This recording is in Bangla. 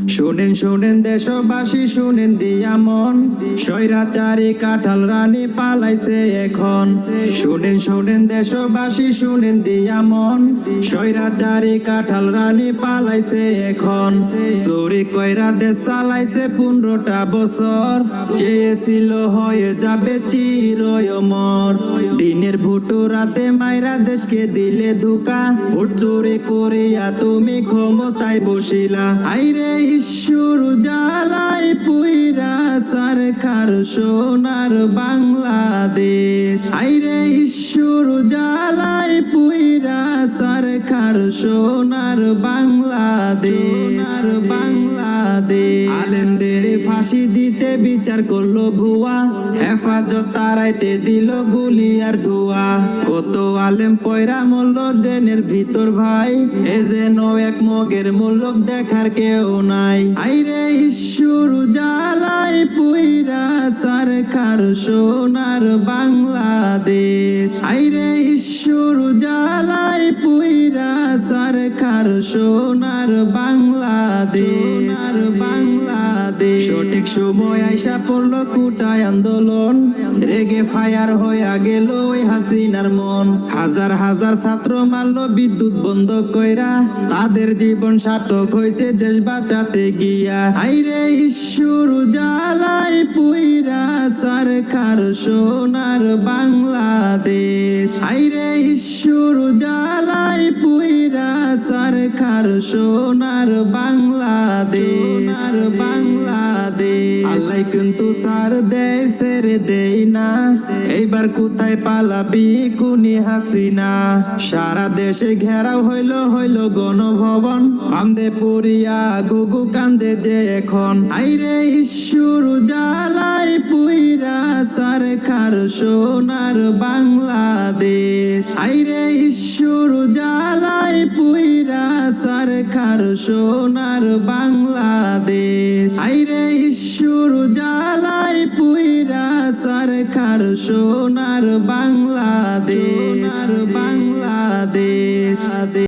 শুনেন শুনেন দেশবাসী শুনেন দিয়া মন, স্বৈরাচারী কাঁঠাল রানী পালাইছে এখন। শুনেন শুনেন দেশবাসী শুনেন দিয়া মন, স্বৈরাচারী কাঁঠাল রানী পালাইছে এখন। চুরি কইরা দেশ চালাইছে 15টা বছর, চেয়েছিল হয়ে যাবে চিরই অমর। দিনের ভুটু রাতে মাইরা দেশকে দিলে ধোঁকা, ভোট চুরি করিয়া তুমি ক্ষমতায় বসিলা। আইরে ঈশ্বর জ্বালাই পুইরা সরকার সোনার বাংলাদেশ। আইরে ঈশ্বর জ্বালাই পুইরা সরকার সোনার বাংলাদেশ। আলেমদের ফাঁসি দিতে বিচার করলো ভুয়া, হেফাজত তারাইতে দিল গুলি আর ধোয়া। কত আলেম পয়রা মূল্য ড্রেনের ভিতর ভাই, এ যেন এক মগের মূল্য দেখার কেউ নাই। আইরে ঈশ্বর জ্বালাই পুইরা সরকার সোনার বাংলাদেশ। আইরে ঈশ্বর জ্বালাই পুইরা সরকার সোনার বাংলাদেশ। সঠিক সময় আইসা পড়লো কুটায় আন্দোলন, রেগে ফায়ার হইয়া গেল ওই হাসিনার মন। হাজার হাজার ছাত্র মারলো বিদ্যুৎ বন্ধ কইরা, তাদের জীবন সার্থক হয়েছে দেশ বাঁচাতে গিয়া। আইরে ঈশ্বর জ্বালাই পুইরা সরকার সোনার বাংলাদেশ। আইরে ঈশ্বর জ্বালাই পুইরা সরকার সোনার বাংলাদেশ। আল্লাহ কিন্তু সার দেয় ছেড়ে দেই না, এইবার কোথায় পালাবি খুনি হাসিনা। সারা দেশে ঘেরাও হইল গণভবন, কান্দে পুরিয়া গুগু কান্দে যে এখন। আইরে ঈশ্বর জ্বালাই পুইরা সরকার সোনার বাংলাদেশ। আইরে ঈশ্বর জ্বালাই পুইরা সরকার সোনার বাংলাদেশ। আইরে ঈশ্বর জ্বালাই পুইরা সরকার সোনার বাংলাদেশ।